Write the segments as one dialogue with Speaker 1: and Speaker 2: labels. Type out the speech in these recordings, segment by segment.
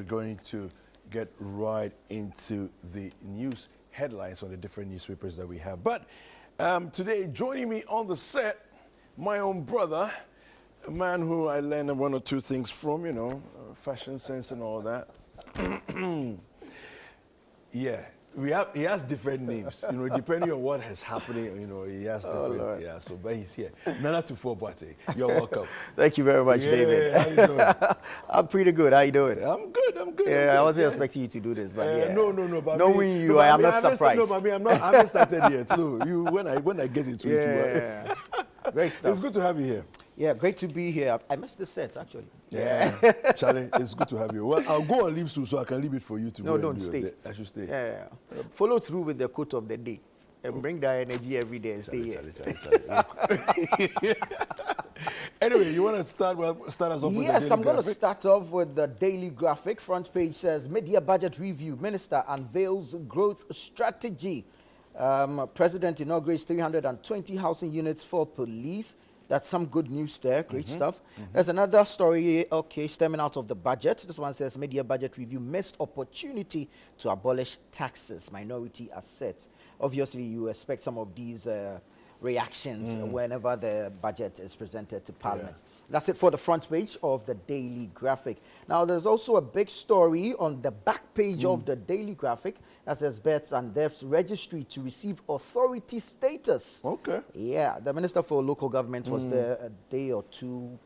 Speaker 1: going to get right into the news headlines on the different newspapers that we have. But today, joining me on the set, my own brother, a man who I learned one or two things from, you know, fashion sense and all that. Yeah, he has different names, you know, depending on what is happening, you know, he has different, yeah, so, but he's here. Nana Tufo-Boateng, you're welcome.
Speaker 2: Thank you very much, David.
Speaker 1: How you doing?
Speaker 2: I'm pretty good. How you doing?
Speaker 1: I'm good.
Speaker 2: Yeah, I wasn't expecting you to do this, but yeah.
Speaker 1: No, but
Speaker 2: knowing you, I am not surprised.
Speaker 1: No, but I haven't started yet. So when I get into it,
Speaker 2: yeah. Great stuff.
Speaker 1: It's good to have you here.
Speaker 2: Yeah, great to be here. I missed the set, actually.
Speaker 1: Yeah. Charlie, it's good to have you. Well, I'll go on leave soon, so I can leave it for you to go.
Speaker 2: No, don't stay.
Speaker 1: I should stay.
Speaker 2: Yeah. Follow through with the quote of the day and bring that energy every day and stay here.
Speaker 1: Charlie. Anyway, you want to start us off with the
Speaker 2: Yes, I'm going to
Speaker 1: graphic?
Speaker 2: start off with the daily graphic. Front page says, Mid-Year Budget Review. Minister unveils growth strategy. President inaugurates 320 housing units for police. That's some good news there. Great stuff. There's another story, stemming out of the budget. This one says, Mid-Year Budget Review missed opportunity to abolish taxes, minority assets. Obviously, you expect some of these reactions whenever the budget is presented to Parliament. Yeah. That's it for the front page of the daily graphic. Now, there's also a big story on the back page of the daily graphic that says Births and Deaths Registry to receive authority status.
Speaker 1: Okay.
Speaker 2: Yeah, the Minister for Local Government was there a day or two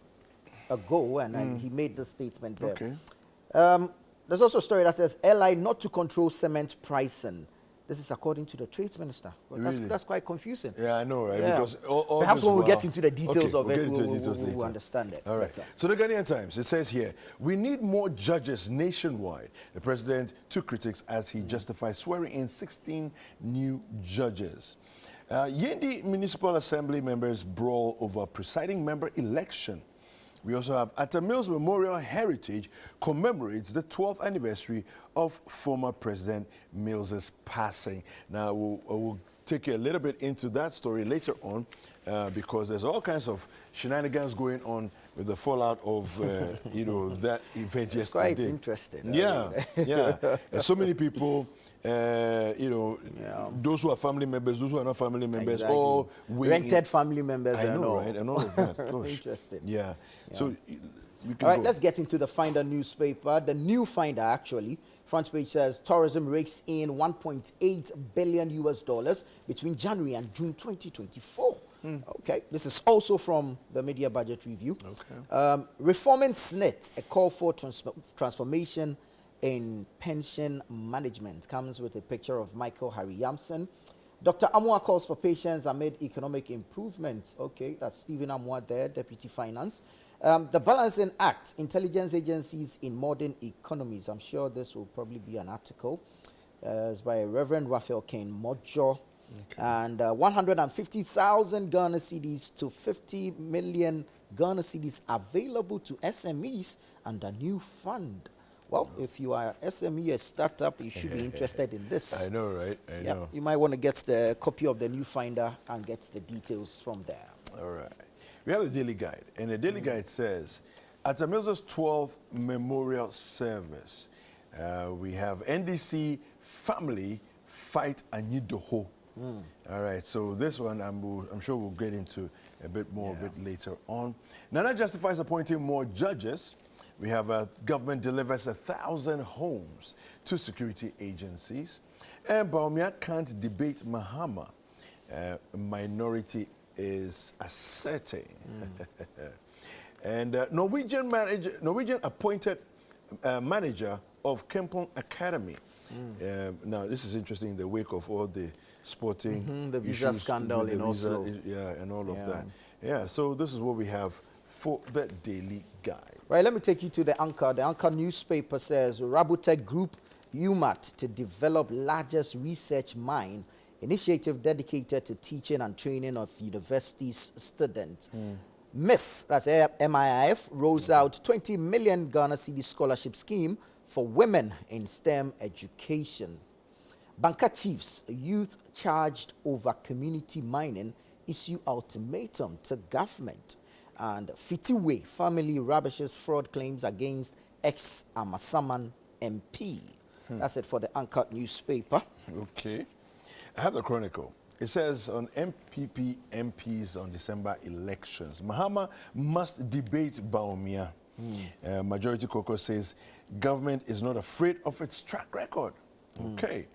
Speaker 2: ago, and he made the statement there.
Speaker 1: Okay.
Speaker 2: There's also a story that says LI not to control cement pricing. This is according to the Trades Minister. Well,
Speaker 1: Really?
Speaker 2: that's quite confusing.
Speaker 1: Yeah, I know, right?
Speaker 2: Yeah.
Speaker 1: Because all
Speaker 2: Perhaps
Speaker 1: this
Speaker 2: when we
Speaker 1: while-
Speaker 2: get into the details of
Speaker 1: we'll
Speaker 2: it,
Speaker 1: get into the
Speaker 2: we'll
Speaker 1: details later.
Speaker 2: understand it.
Speaker 1: All right.
Speaker 2: better.
Speaker 1: So the Ghanaian Times, it says here, we need more judges nationwide. The president took critics as he justified swearing in 16 new judges. Yendi Municipal Assembly members brawl over presiding member election. We also have Atta Mills Memorial Heritage commemorates the 12th anniversary of former President Mills's passing. Now, we'll take you a little bit into that story later on because there's all kinds of shenanigans going on with the fallout of, that event yesterday.
Speaker 2: It's quite interesting.
Speaker 1: Yeah. And so many people, those who are family members, those who are not family members,
Speaker 2: Exactly.
Speaker 1: all
Speaker 2: rented family members.
Speaker 1: I
Speaker 2: and
Speaker 1: know,
Speaker 2: all.
Speaker 1: right? And all of that. Gosh.
Speaker 2: Interesting.
Speaker 1: Yeah. So we can
Speaker 2: All right,
Speaker 1: go.
Speaker 2: let's get into the Finder newspaper. The New Finder, actually. Front page says tourism rakes in $1.8 billion between January and June 2024. Okay, this is also from the Mid-Year Budget Review.
Speaker 1: Okay.
Speaker 2: Reforming SNIT, a call for transformation in pension management, comes with a picture of Michael Harry Yamson. Dr. Amwa calls for patience amid economic improvements. Okay, that's Stephen Amwa there, Deputy Finance. The Balancing Act, Intelligence Agencies in Modern Economies. I'm sure this will probably be an article. It's by Reverend Raphael Kane Mojo. Okay. And 150,000 Ghana cedis to 50 million Ghana cedis available to SMEs under new fund. Well, if you are an SME, a startup, you should be interested in this.
Speaker 1: I know, right? I know.
Speaker 2: You might want to get the copy of the New Finder and get the details from there.
Speaker 1: All right. We have the Daily Guide, and the Daily Guide says, at Amilza's 12th memorial service, we have NDC family fight Anidoho. All right, so this one I'm sure we'll get into a bit more of it later on. Nana justifies appointing more judges. We have government delivers 1,000 homes to security agencies. And Bawumia can't debate Mahama. Minority is asserting. And Norwegian appointed manager of Kempon Academy. Now, this is interesting in the wake of all the sporting
Speaker 2: the visa scandal in Oslo.
Speaker 1: And all of that. Yeah, so this is what we have for the Daily Guide.
Speaker 2: Right, let me take you to the Anchor. The Anchor newspaper says Rabotech Group, UMAT, to develop largest research mine, initiative dedicated to teaching and training of universities students. MIF, that's MIIF, rolls out 20 million Ghana cedi scholarship scheme for women in STEM education. Banker chiefs, youth charged over community mining, issue ultimatum to government. And Fitiwe family rubbishes fraud claims against ex-Amasaman MP. That's it for the Uncut newspaper.
Speaker 1: Okay. I have the Chronicle. It says on MPP MPs on December elections, Mahama must debate Bawumia. Majority Caucus says government is not afraid of its track record. Okay.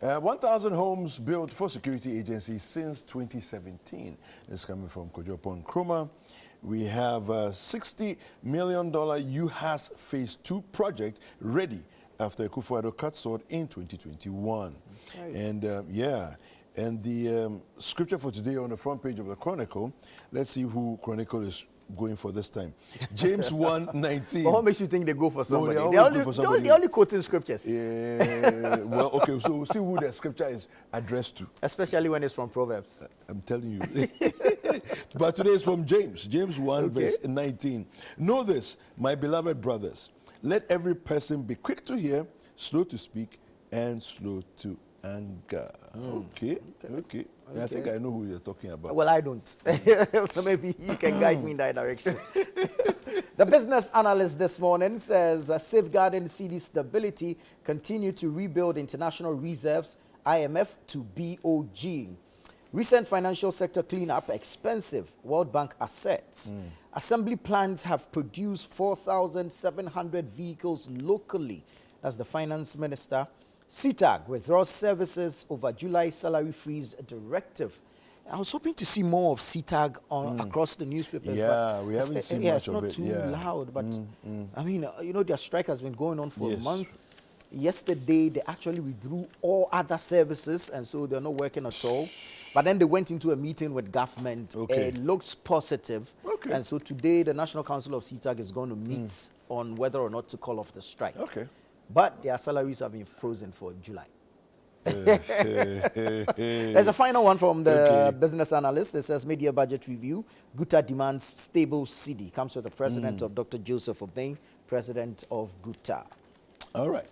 Speaker 1: 1,000 homes built for security agencies since 2017. This is coming from Kojopon Nkrumah. We have $60 million UHAS Phase 2 project ready after Akufo-Addo cut sword in 2021. Okay. And and the scripture for today on the front page of the Chronicle, let's see who Chronicle is going for this time. James 1:19.
Speaker 2: But what makes you think they go for somebody?
Speaker 1: No,
Speaker 2: they're only quoting scriptures.
Speaker 1: Well, okay, so we'll see who the scripture is addressed to.
Speaker 2: Especially when it's from Proverbs.
Speaker 1: I'm telling you. But today is from James 1, verse 19. Know this, my beloved brothers. Let every person be quick to hear, slow to speak, and slow to anger. Okay. I think I know who you're talking about.
Speaker 2: Well, I don't. Maybe you can guide me in that direction. The business analyst this morning says safeguarding cedi stability, continue to rebuild international reserves, IMF to BOG. Recent financial sector cleanup, expensive, World Bank assets. Assembly plants have produced 4,700 vehicles locally. That's the finance minister. CTAG withdraws services over July salary freeze directive. I was hoping to see more of CTAG across the newspapers.
Speaker 1: Yeah, we haven't seen much of it.
Speaker 2: It's not too loud, but I mean, their strike has been going on for a month. Yesterday, they actually withdrew all other services, and so they're not working at all. But then they went into a meeting with government.
Speaker 1: Okay.
Speaker 2: It looks positive.
Speaker 1: Okay.
Speaker 2: And so today, the National Council of CTAG is going to meet on whether or not to call off the strike.
Speaker 1: Okay.
Speaker 2: But their salaries have been frozen for July. There's a final one from the business analyst. It says media budget review. Guta demands stable cedi. Comes with the president of Dr. Joseph Obeng, president of Guta.
Speaker 1: All right.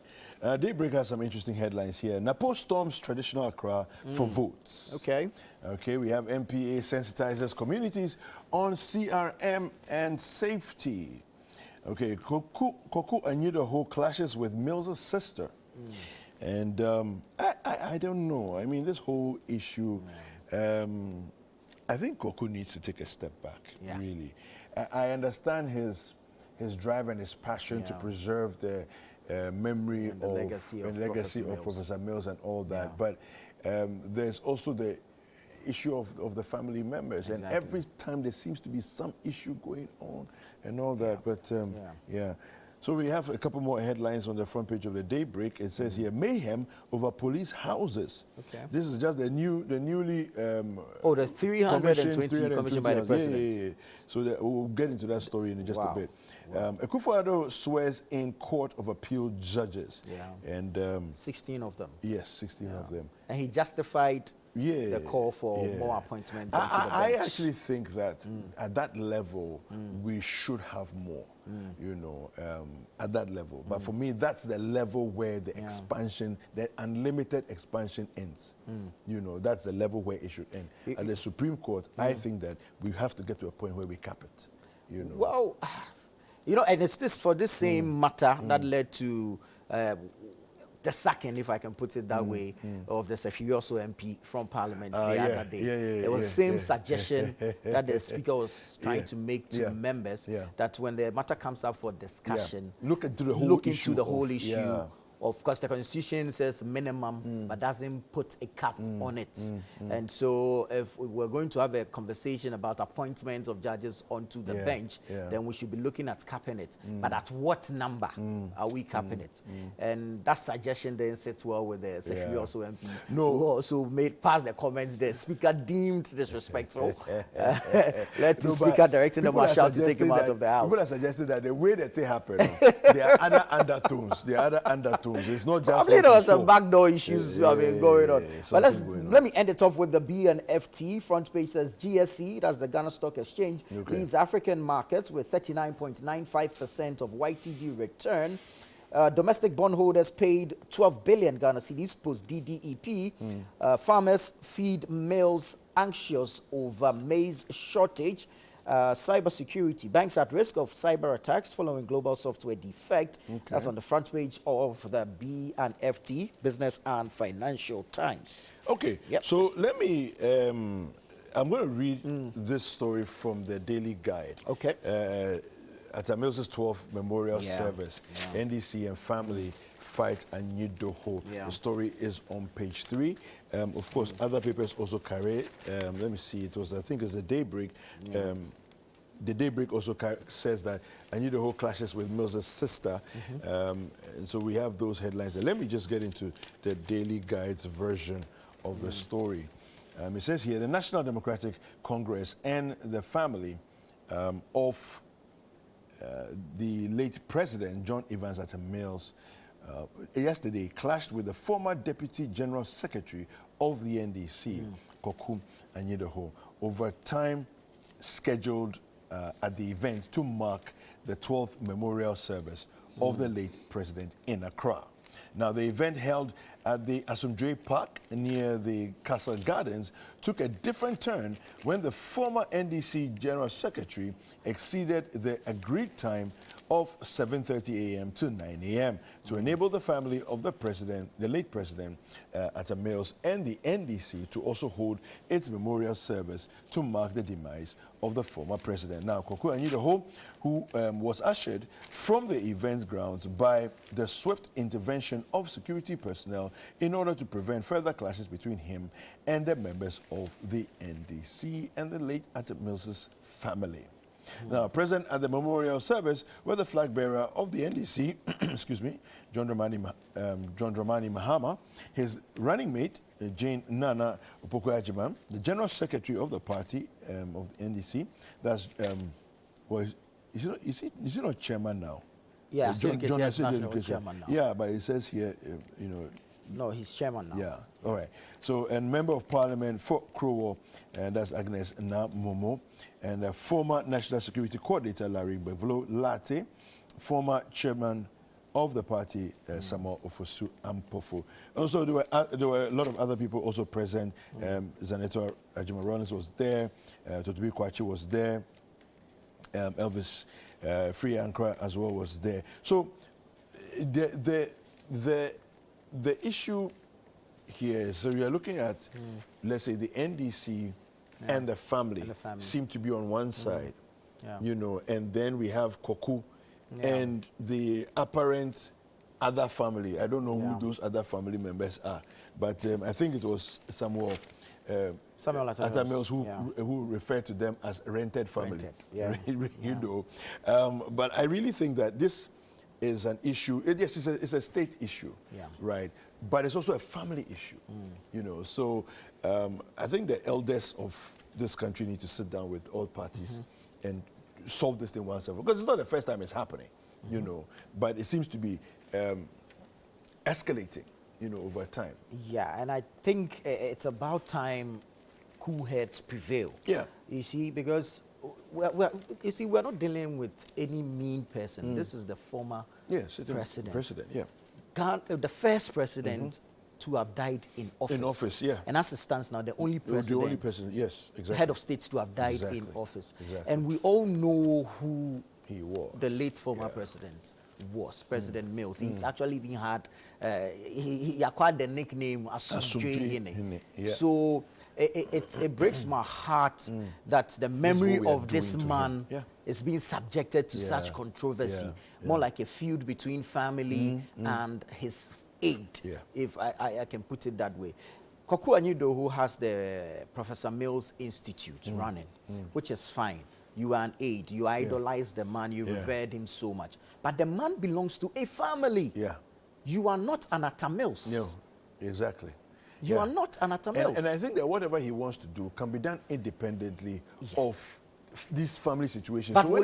Speaker 1: Daybreak has some interesting headlines here. Napo storms traditional Accra for votes.
Speaker 2: Okay.
Speaker 1: Okay, we have MPA sensitizes communities on CRM and safety. Okay, Koku Anyidaho clashes with Mills' sister. And I don't know. I mean, this whole issue, I think Koku needs to take a step back, really. I understand his drive and his passion to preserve the memory
Speaker 2: and the legacy of
Speaker 1: Professor Mills and all that. But there's also the issue of the family members. And every time there seems to be some issue going on and all that. But so we have a couple more headlines on the front page of the Daybreak. It says here, mayhem over police houses. Okay. This is just the newly...
Speaker 2: the 320 commissioned by the president.
Speaker 1: So we'll get into that story in just a bit. Akufo-Addo swears in Court of Appeal judges. And
Speaker 2: 16 of them.
Speaker 1: Yes, 16 of them.
Speaker 2: And he justified the call for more appointments.
Speaker 1: I actually think that at that level, we should have more, at that level. But for me, that's the level where the expansion, the unlimited expansion ends. That's the level where it should end. At the Supreme Court, I think that we have to get to a point where we cap it.
Speaker 2: Well, and it's this for this same matter that led to the sacking, if I can put it that way, of the Sefirioso MP from Parliament the other day. There was the same suggestion that the Speaker was trying to make to members that when the matter comes up for discussion,
Speaker 1: look into the whole issue.
Speaker 2: Of course, the Constitution says minimum, but doesn't put a cap on it. And so if we're going to have a conversation about appointment of judges onto the bench, then we should be looking at capping it. But at what number are we capping it? And that suggestion then sits well with the Secretary also MP, who also passed the comments the Speaker deemed disrespectful. Led to Speaker directing the Marshal to take him out of the House.
Speaker 1: People are suggesting that the way that they happen, there are other undertones. It's not just
Speaker 2: probably there was some backdoor issues going on. But let me end it off with the BNFT. Front page says GSE, that's the Ghana Stock Exchange, leads African markets with 39.95% of YTD return. Domestic bondholders paid 12 billion Ghana cedis post DDEP. Farmers feed mills anxious over maize shortage. Cybersecurity. Banks at risk of cyber attacks following global software defect. That's on the front page of the B&FT, Business and Financial Times.
Speaker 1: Okay,
Speaker 2: Yep.
Speaker 1: so let me, I'm going to read this story from the Daily Guide.
Speaker 2: Okay.
Speaker 1: At Amil's 12th Memorial
Speaker 2: Yeah.
Speaker 1: Service, NDC and family fight Anyidoho.
Speaker 2: Yeah.
Speaker 1: The story is on page 3. Of course, other papers also carry it. Let me see, it was, I think it's the Daybreak. The Daybreak also says that Anyidoho clashes with Mills' sister. And so we have those headlines. Let me just get into the Daily Guide's version of the story. It says here, the National Democratic Congress and the family of the late president, John Evans Atta Mills, yesterday clashed with the former Deputy General Secretary of the NDC, Caucus Anyidoho, over time scheduled at the event to mark the 12th memorial service of the late president in Accra. Now, the event held at the Asomdwe Park near the Castle Gardens took a different turn when the former NDC General Secretary exceeded the agreed time of 7:30 a.m. to 9 a.m. to enable the family of the president, the late president, Atta Mills, and the NDC to also hold its memorial service to mark the demise of the former president. Now, Caucus Anyidoho, who was ushered from the event grounds by the swift intervention of security personnel in order to prevent further clashes between him and the members of the NDC and the late Atta Mills' family. Now, present at the memorial service were the flag bearer of the NDC, excuse me, John Dramani Mahama, his running mate, Jane Nana Opoku-Agyeman, the general secretary of the party of the NDC. That's is he not chairman now?
Speaker 2: Yeah,
Speaker 1: John
Speaker 2: yes,
Speaker 1: National
Speaker 2: national chairman now.
Speaker 1: Yeah, but it says here,
Speaker 2: No, he's chairman now.
Speaker 1: yeah, all right. So, and member of parliament for Krowo, and that's Agnes Momo, and former national security coordinator Larry Bevlo Latte, former chairman of the party Samuel Ofosu Ampofo. Also, there were a lot of other people also present. Zaneto Ajima was there, Totobi Kwachi was there, Elvis Free Ankara as well was there. So, the issue here is, so you're looking at, let's say, the NDC and the family seem to be on one side, and then we have Caucus and the apparent other family. I don't know who those other family members are, but I think it was Samuel Atta Mills who referred to them as rented family. But I really think that this is an issue. Yes, it's a state issue, right? But it's also a family issue, So I think the elders of this country need to sit down with all parties and solve this thing once and for all. Because it's not the first time it's happening, But it seems to be escalating, over time.
Speaker 2: Yeah, and I think it's about time cool heads prevail.
Speaker 1: Yeah.
Speaker 2: You see, because we're not dealing with any mean person. This is the former president. The first president to have died in office.
Speaker 1: In office, yeah.
Speaker 2: And as it stands now, the only president.
Speaker 1: The only president, yes, exactly.
Speaker 2: Head of states to have died in office.
Speaker 1: Exactly.
Speaker 2: And we all know who
Speaker 1: he was.
Speaker 2: The late former president was, President Mills. He actually even had, he acquired the nickname Asomdwe. So it breaks my heart that the memory of this man is being subjected to such controversy. More like a feud between family and his aide, if I can put it that way. Caucus Anyidoho, who has the Professor Mills Institute running, which is fine. You are an aide. You idolize the man. You revered him so much. But the man belongs to a family. Yeah. You are not an Atta Mills.
Speaker 1: No, exactly.
Speaker 2: You are not an Atta Mills.
Speaker 1: And I think that whatever he wants to do can be done independently of these family situations.
Speaker 2: But
Speaker 1: so
Speaker 2: will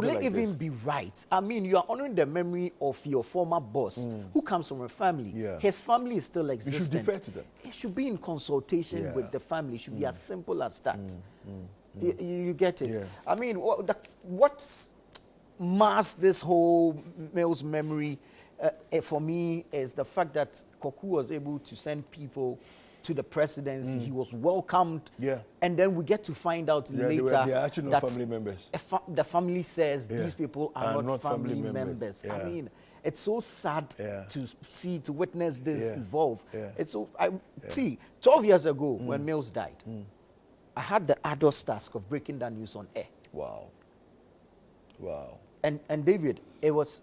Speaker 2: it even be right? I mean, you are honoring the memory of your former boss who comes from a family. Yeah. His family is still existent.
Speaker 1: You should defer to them.
Speaker 2: It should be in consultation with the family. It should be as simple as that. You get it? Yeah. I mean, what masks this whole Mills memory for me is the fact that Caucus was able to send people to the presidency. He was welcomed.
Speaker 1: Yeah.
Speaker 2: And then we get to find out later
Speaker 1: they are actually not
Speaker 2: that
Speaker 1: family members.
Speaker 2: the family says these people are not family members.
Speaker 1: Yeah.
Speaker 2: I mean, it's so sad to witness this evolve.
Speaker 1: Yeah.
Speaker 2: It's so, see, 12 years ago when Mills died, I had the arduous task of breaking that news on air.
Speaker 1: Wow. Wow.
Speaker 2: And David, it was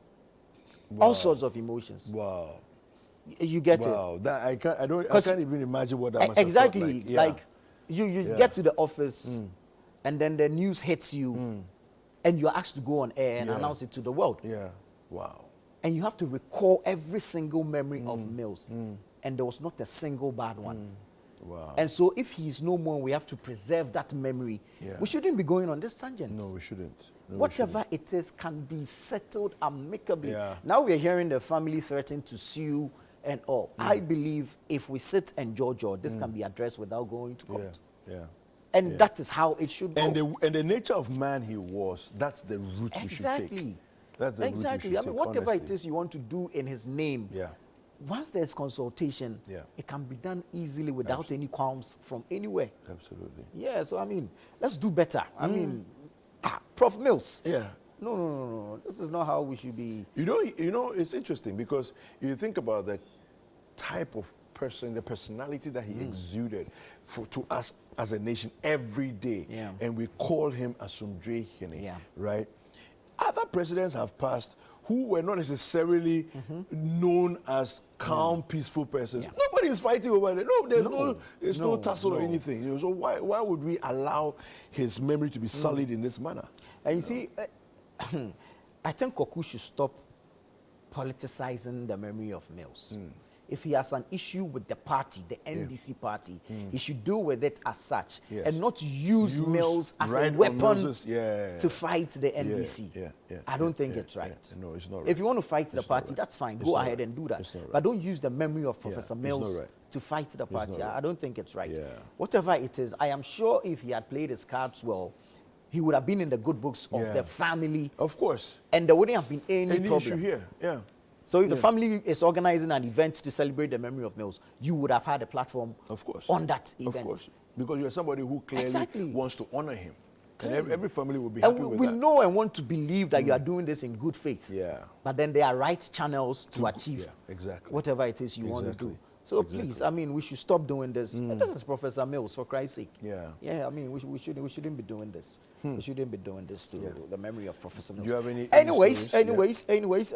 Speaker 2: all sorts of emotions.
Speaker 1: Wow.
Speaker 2: You get it?
Speaker 1: Wow. That I can't even imagine what that must
Speaker 2: exactly.
Speaker 1: have felt like. Yeah.
Speaker 2: Like you get to the office and then the news hits you and you're asked to go on air and announce it to the world.
Speaker 1: Yeah. Wow.
Speaker 2: And you have to recall every single memory of Mills. And there was not a single bad one.
Speaker 1: Wow.
Speaker 2: And so if he's no more, we have to preserve that memory.
Speaker 1: Yeah.
Speaker 2: We shouldn't be going on this tangent.
Speaker 1: No, we shouldn't. No,
Speaker 2: Whatever it is can be settled amicably.
Speaker 1: Yeah.
Speaker 2: Now we're hearing the family threatening to sue and all. I believe if we sit and judge, this can be addressed without going to court.
Speaker 1: Yeah. Yeah.
Speaker 2: And that is how it should go.
Speaker 1: And the nature of man he was, that's the route we should take.
Speaker 2: Exactly.
Speaker 1: That's the route we should
Speaker 2: Exactly. I mean,
Speaker 1: take,
Speaker 2: whatever
Speaker 1: honestly.
Speaker 2: it is you want to do in his name, once there's consultation, it can be done easily without any qualms from anywhere.
Speaker 1: Absolutely.
Speaker 2: Yeah, so I mean, let's do better. I mean, Prof. Mills.
Speaker 1: Yeah.
Speaker 2: No. This is not how we should be.
Speaker 1: You know, it's interesting because you think about the type of person, the personality that he exuded to us as a nation every day.
Speaker 2: Yeah.
Speaker 1: And we call him Asumdwe Hene,
Speaker 2: Yeah.
Speaker 1: right? Other presidents have passed who were not necessarily known as calm, peaceful persons.
Speaker 2: Yeah.
Speaker 1: Nobody is fighting over it. No, there's no tussle or anything. You know, so why would we allow his memory to be sullied in this manner?
Speaker 2: And you see, I think Caucus should stop politicizing the memory of Mills. If he has an issue with the party, the NDC party, he should deal with it as such and not use Mills as a weapon to fight the NDC. I don't think it's right.
Speaker 1: No, it's not right.
Speaker 2: If you want to fight the party, that's fine. Go ahead and do that. But don't use the memory of Professor Mills to fight the party. I don't think it's right. Whatever it is, I am sure if he had played his cards well, he would have been in the good books of the family.
Speaker 1: Of course.
Speaker 2: And there wouldn't have been any problem.
Speaker 1: Issue here. Yeah.
Speaker 2: So if the family is organizing an event to celebrate the memory of Mills, you would have had a platform on that event.
Speaker 1: Of course. Because you're somebody who clearly wants to honor him. And every family will be
Speaker 2: and
Speaker 1: happy with
Speaker 2: we
Speaker 1: that.
Speaker 2: know and want to believe that you are doing this in good faith.
Speaker 1: Yeah.
Speaker 2: But then there are right channels to achieve
Speaker 1: exactly.
Speaker 2: whatever it is you want to do. So please, I mean, we should stop doing this. This is Professor Mills, for Christ's sake. Yeah, I mean, we shouldn't be doing this. We shouldn't be doing this to the memory of Professor Mills.
Speaker 1: Do you have any
Speaker 2: Anyways,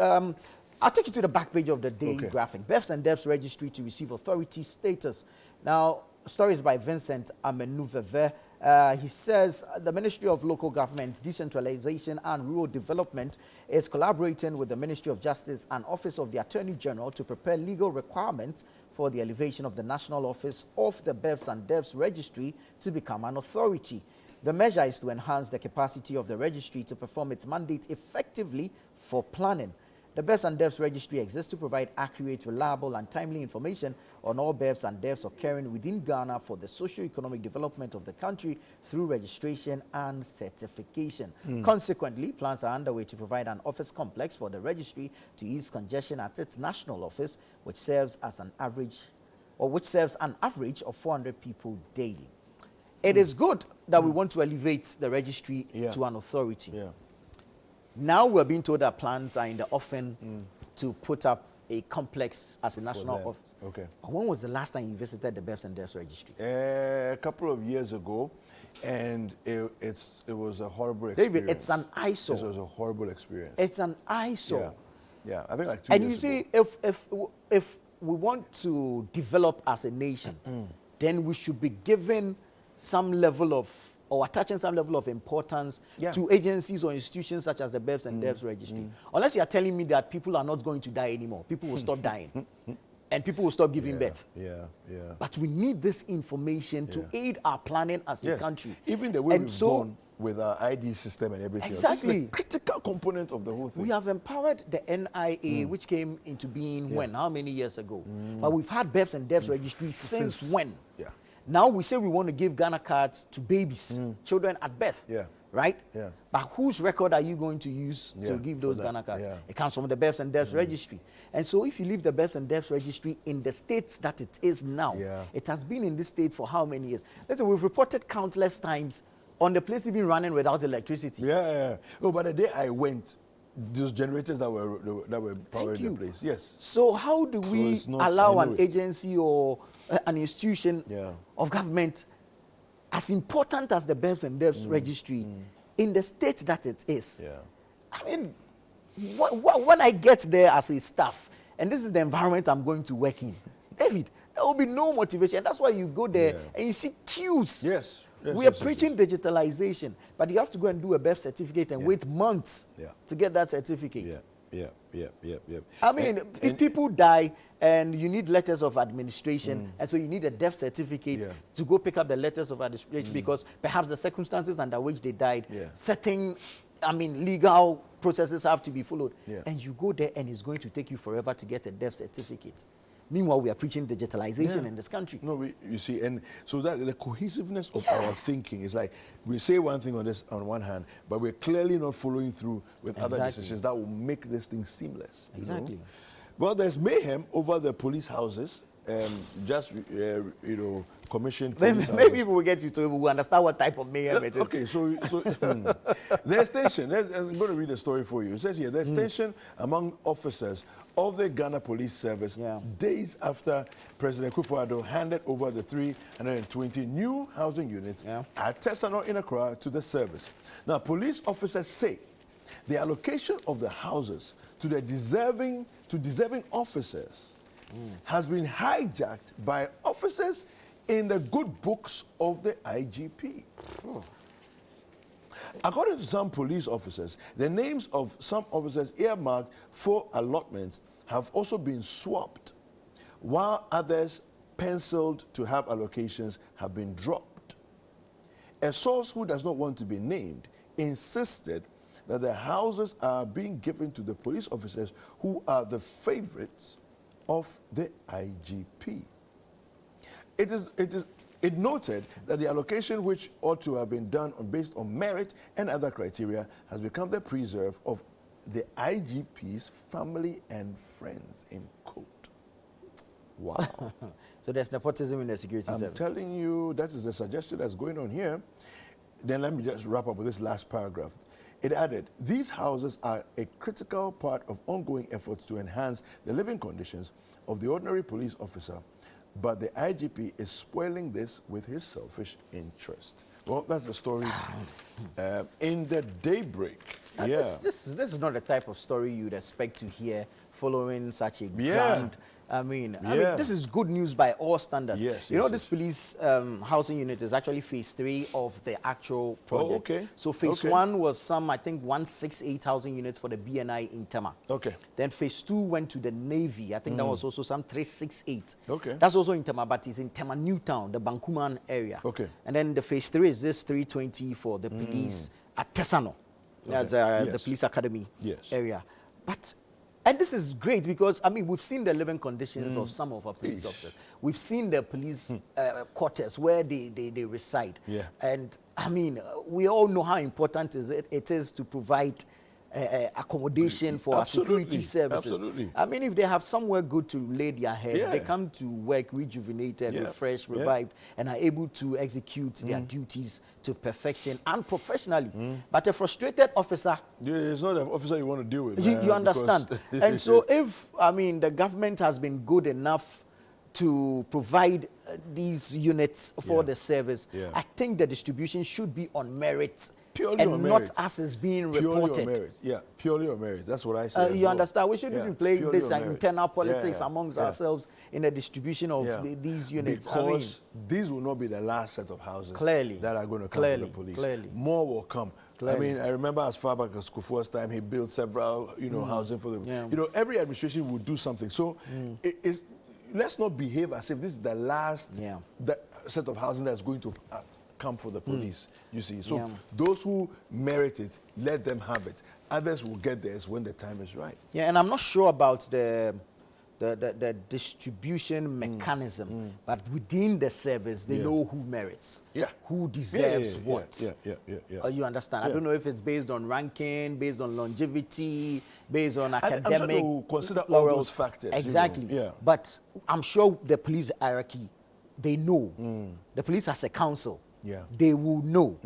Speaker 2: I'll take you to the back page of the Daily Graphic. Births and Deaths Registry to receive authority status. Now, stories by Vincent Amenuveve. He says the Ministry of Local Government, Decentralization and Rural Development is collaborating with the Ministry of Justice and Office of the Attorney General to prepare legal requirements for the elevation of the National Office of the Births and Deaths Registry to become an authority. The measure is to enhance the capacity of the registry to perform its mandate effectively for planning. The Births and Deaths Registry exists to provide accurate, reliable, and timely information on all births and deaths occurring within Ghana for the socio-economic development of the country through registration and certification. Consequently, plans are underway to provide an office complex for the registry to ease congestion at its national office, which serves an average of 400 people daily. It is good that we want to elevate the registry to an authority. Now we're being told that plans are in the offing to put up a complex as a national office.
Speaker 1: Okay.
Speaker 2: When was the last time you visited the Births and Deaths Registry?
Speaker 1: A couple of years ago, and it was a horrible experience.
Speaker 2: David, it's an eyesore.
Speaker 1: It was a horrible experience.
Speaker 2: It's an eyesore.
Speaker 1: Yeah, I think like 2 years ago.
Speaker 2: And you see, if we want to develop as a nation, then we should be given some level of, or attaching some level of importance to agencies or institutions such as the Births and Deaths Registry. Unless you are telling me that people are not going to die anymore. People will stop dying. And people will stop giving birth. But we need this information to aid our planning as a country.
Speaker 1: Even the way we've gone with our ID system and everything.
Speaker 2: Exactly.
Speaker 1: This is a critical component of the whole thing.
Speaker 2: We have empowered the NIA, which came into being when? How many years ago? But we've had Births and Deaths Registry since when? Now we say we want to give Ghana cards to babies, children at birth, right?
Speaker 1: Yeah.
Speaker 2: But whose record are you going to use to
Speaker 1: Yeah,
Speaker 2: give
Speaker 1: for
Speaker 2: those
Speaker 1: that.
Speaker 2: Ghana cards?
Speaker 1: Yeah.
Speaker 2: It comes from the births and deaths registry. And so if you leave the births and deaths registry in the states that it is now,
Speaker 1: Yeah.
Speaker 2: it has been in this state for how many years? Let's say we've reported countless times on the place even running without electricity.
Speaker 1: Yeah. Oh, but the day I went, those generators that were powering
Speaker 2: you.
Speaker 1: the place. Yes.
Speaker 2: So how do we
Speaker 1: it's not-
Speaker 2: allow
Speaker 1: I
Speaker 2: an
Speaker 1: know it.
Speaker 2: agency or an institution
Speaker 1: Yeah.
Speaker 2: of government as important as the births and deaths registry in the state that it is?
Speaker 1: Yeah.
Speaker 2: I mean, when I get there as a staff, and this is the environment I'm going to work in, David, there will be no motivation. That's why you go there
Speaker 1: Yeah.
Speaker 2: and you see queues.
Speaker 1: Yes. Yes,
Speaker 2: We
Speaker 1: yes,
Speaker 2: are preaching digitalization, but you have to go and do a birth certificate and wait months
Speaker 1: Yeah.
Speaker 2: to get that certificate.
Speaker 1: Yeah.
Speaker 2: I mean, if people die and you need letters of administration, and so you need a death certificate
Speaker 1: Yeah.
Speaker 2: to go pick up the letters of administration because perhaps the circumstances under which they died,
Speaker 1: Yeah.
Speaker 2: certain, legal processes have to be followed.
Speaker 1: Yeah.
Speaker 2: And you go there and it's going to take you forever to get a death certificate. Meanwhile, we are preaching digitalization
Speaker 1: Yeah.
Speaker 2: in this country.
Speaker 1: No, you see, and so that the cohesiveness of our thinking is like we say one thing on one hand, but we're clearly not following through with other
Speaker 2: Exactly.
Speaker 1: decisions that will make this thing seamless. you know?
Speaker 2: Exactly.
Speaker 1: Well, there's mayhem over the police houses. Commissioned police
Speaker 2: Maybe
Speaker 1: houses.
Speaker 2: if we get you to we understand what type of mayhem it is.
Speaker 1: Okay, so there's tension. I'm going to read a story for you. It says here, there's tension among officers of the Ghana Police Service days after President Kufuor handed over the 320 new housing units at Tesano in Accra to the service. Now, police officers say the allocation of the houses to the deserving officers has been hijacked by officers in the good books of the IGP. According to some police officers, the names of some officers earmarked for allotments have also been swapped, while others penciled to have allocations have been dropped. A source who does not want to be named insisted that the houses are being given to the police officers who are the favorites of the IGP. It noted that the allocation, which ought to have been done based on merit and other criteria, has become the preserve of the IGP's family and friends, in quote. Wow.
Speaker 2: So there's nepotism in the security
Speaker 1: I'm
Speaker 2: service.
Speaker 1: telling you, that is the suggestion that's going on here. Then let me just wrap up with this last paragraph. It added, these houses are a critical part of ongoing efforts to enhance the living conditions of the ordinary police officer, but the IGP is spoiling this with his selfish interest. Well, that's the story in the Daybreak.
Speaker 2: This is not the type of story you'd expect to hear following such a grand. I mean, this is good news by all standards.
Speaker 1: Yes,
Speaker 2: you know,
Speaker 1: yes,
Speaker 2: this police housing unit is actually phase 3 of the actual project.
Speaker 1: Oh, okay.
Speaker 2: So phase 1 was some, I think, 168 housing units for the BNI in Tema.
Speaker 1: Okay.
Speaker 2: Then phase 2 went to the Navy. I think that was also some 368.
Speaker 1: Okay.
Speaker 2: That's also in Tema, but it's in Tema Newtown, the Bankuman area.
Speaker 1: Okay.
Speaker 2: And then the phase 3 is this 320 for the police at Tesano. That's the police academy area. And this is great because, I mean, we've seen the living conditions of some of our police officers. We've seen the police quarters where they reside.
Speaker 1: Yeah.
Speaker 2: And, I mean, we all know how important it is to provide accommodation for our security services.
Speaker 1: Absolutely.
Speaker 2: I mean, if they have somewhere good to lay their head,
Speaker 1: Yeah.
Speaker 2: they come to work rejuvenated, refreshed, revived, and are able to execute their duties to perfection and professionally. But a frustrated officer,
Speaker 1: It's not an officer you want to deal with.
Speaker 2: you understand. And so if, I mean, the government has been good enough to provide these units for the service, I think the distribution should be on merit.
Speaker 1: Purely
Speaker 2: and
Speaker 1: on
Speaker 2: not
Speaker 1: merit.
Speaker 2: as is being
Speaker 1: Purely
Speaker 2: reported.
Speaker 1: on merit. Yeah, purely on merit. That's what I say.
Speaker 2: You understand? We shouldn't be playing
Speaker 1: purely
Speaker 2: this
Speaker 1: on merit.
Speaker 2: internal politics amongst ourselves in the distribution of these units.
Speaker 1: Because these will not be the last set of houses
Speaker 2: Clearly.
Speaker 1: that are going to come from the police.
Speaker 2: Clearly.
Speaker 1: More will come.
Speaker 2: Clearly.
Speaker 1: I mean, I remember as far back as Kufuor's time, he built several, housing for them. You know, every administration will do something. So let's not behave as if this is the last set of housing that's going to come for the police, you see. So those who merit it, let them have it. Others will get theirs when the time is right.
Speaker 2: Yeah, and I'm not sure about the the distribution mechanism, but within the service, they know who merits, who deserves what. You understand? I don't know if it's based on ranking, based on longevity, based on academic.
Speaker 1: I'm sure they will consider all those factors.
Speaker 2: Exactly.
Speaker 1: You know?
Speaker 2: But I'm sure the police hierarchy, they know. The police has a council. They will know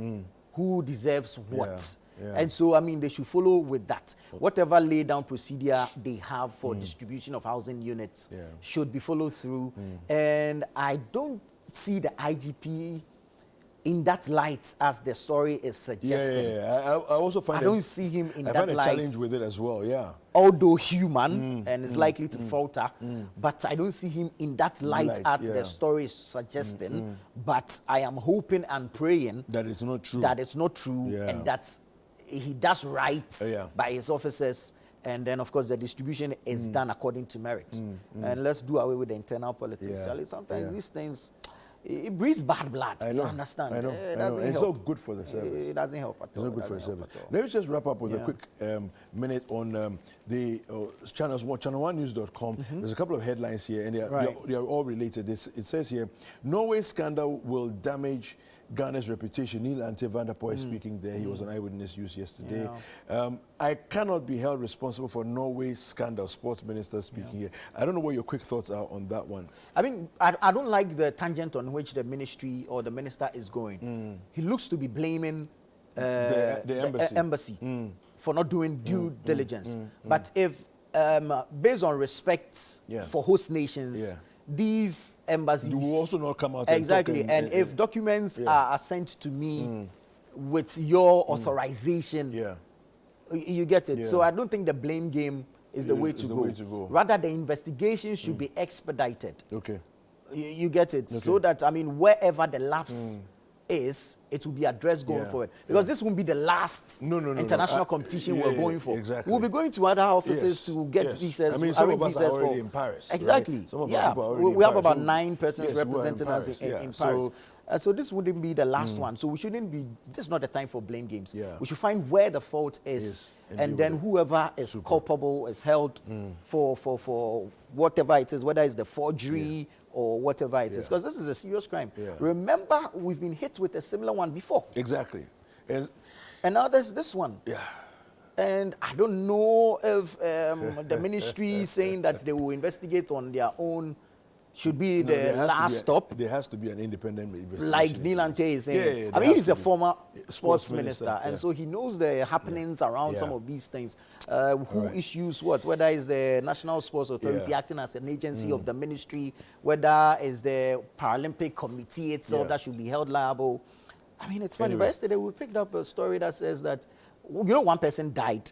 Speaker 2: who deserves what. And so, I mean, they should follow with that. Whatever laid down procedure they have for distribution of housing units should be followed through. And I don't see the IGP in that light as the story is suggesting.
Speaker 1: I also find
Speaker 2: I don't see him in that light.
Speaker 1: I find a challenge with it as well,
Speaker 2: Although human and is likely to falter, but I don't see him in that light as the story is suggesting. But I am hoping and praying
Speaker 1: that it's not true.
Speaker 2: That it's not true, and that he does right by his officers, and then of course the distribution is done according to merit. And let's do away with the internal politics. Sometimes these things, it breeds bad blood.
Speaker 1: I know.
Speaker 2: You understand?
Speaker 1: I know. It's not good for the service.
Speaker 2: It doesn't help at all.
Speaker 1: It's not good for the service. Let me just wrap up with a quick minute on the ChannelOne.com. There's a couple of headlines here, and they are all related. It says here, Norway scandal will damage Ghana's reputation. Neil Ante van der Poel speaking there. He was on Eyewitness News yesterday. I cannot be held responsible for Norway's scandal. Sports minister speaking here. I don't know what your quick thoughts are on that one.
Speaker 2: I mean, I don't like the tangent on which the ministry or the minister is going. He looks to be blaming the embassy for not doing due diligence. But if, based on respect for host nations, these embassies
Speaker 1: will also not come out
Speaker 2: exactly, and if documents are sent to me with your authorization, you get it. So I don't think the blame game is the way to go. Rather, the investigation should be expedited. You get it. So that, I mean, wherever the lapse is, it will be addressed going forward. Because this won't be the last international competition we're going for.
Speaker 1: Exactly.
Speaker 2: We'll be going to other offices to get visas.
Speaker 1: I mean, some of us are already in Paris.
Speaker 2: Exactly.
Speaker 1: Right? Some of us are already
Speaker 2: we
Speaker 1: in
Speaker 2: have
Speaker 1: Paris.
Speaker 2: about 9 persons representing us in Paris. So this wouldn't be the last one. So we shouldn't be, this is not the time for blame games. We should find where the fault is. And then whoever is culpable is held for whatever it is, whether it's the forgery or whatever it is. Because this is a serious crime. Remember, we've been hit with a similar one before.
Speaker 1: Exactly. And
Speaker 2: now there's this one. And I don't know if the ministry saying that they will investigate on their own should be the last stop.
Speaker 1: There has to be an independent investigation.
Speaker 2: Like Neil Ante is saying. I mean, he's a former sports minister, and so he knows the happenings around some of these things. Who issues what? Whether it's the National Sports Authority acting as an agency of the ministry, whether it's the Paralympic Committee itself that should be held liable. I mean, it's funny. But yesterday we picked up a story that says that, you know, one person died.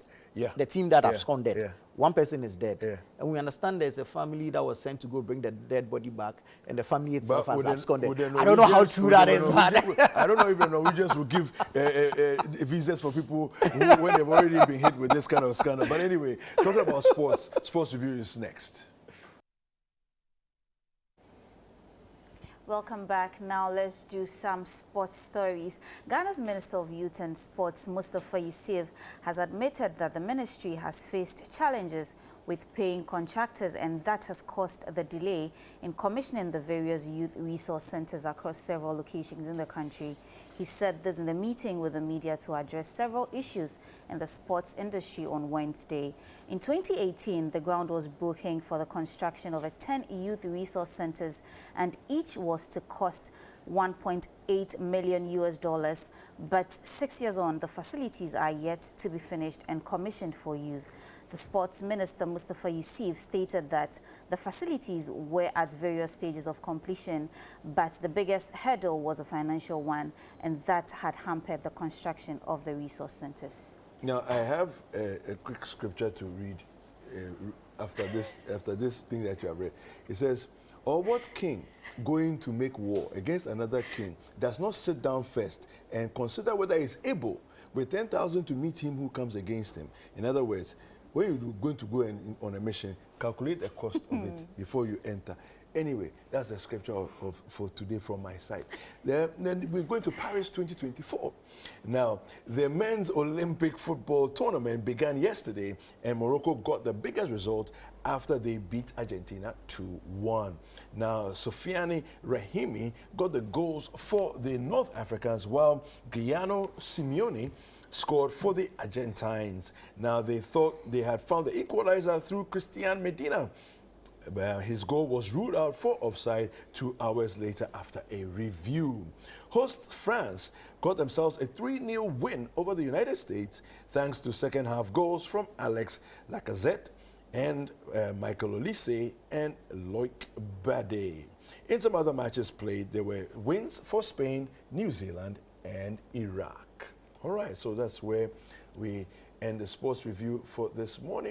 Speaker 2: The team that absconded. One person is dead. And we understand there's a family that was sent to go bring the dead body back, and the family itself has absconded. I don't know how true that is.
Speaker 1: I don't know if the Norwegians will give visas for people when they've already been hit with this kind of scandal. But anyway, talking about sports, Sports Review is next.
Speaker 3: Welcome back. Now let's do some sports stories. Ghana's Minister of Youth and Sports, Mustafa Yusuf, has admitted that the ministry has faced challenges with paying contractors, and that has caused the delay in commissioning the various youth resource centers across several locations in the country. He said this in a meeting with the media to address several issues in the sports industry on Wednesday. In 2018, the ground was broken for the construction of 10 youth resource centers, and each was to cost $1.8 million. But 6 years on, the facilities are yet to be finished and commissioned for use. The sports minister, Mustafa Yusuf, stated that the facilities were at various stages of completion, but the biggest hurdle was a financial one, and that had hampered the construction of the resource centers.
Speaker 1: Now, I have a quick scripture to read after this thing that you have read. It says, "Or what king going to make war against another king does not sit down first and consider whether he is able with 10,000 to meet him who comes against him?" In other words, when you're going to go on a mission, calculate the cost of it before you enter. Anyway, that's the scripture for today from my side. Then we're going to Paris 2024. Now, the men's Olympic football tournament began yesterday, and Morocco got the biggest result after they beat Argentina 2-1. Now, Sofiane Rahimi got the goals for the North Africans, while Giuliano Simeone scored for the Argentines. Now, they thought they had found the equalizer through Christian Medina. His goal was ruled out for offside 2 hours later after a review. Hosts France got themselves a 3-0 win over the United States thanks to second-half goals from Alex Lacazette and Michael Olise and Loic Bade. In some other matches played, there were wins for Spain, New Zealand, and Iraq. All right, so that's where we end the sports review for this morning.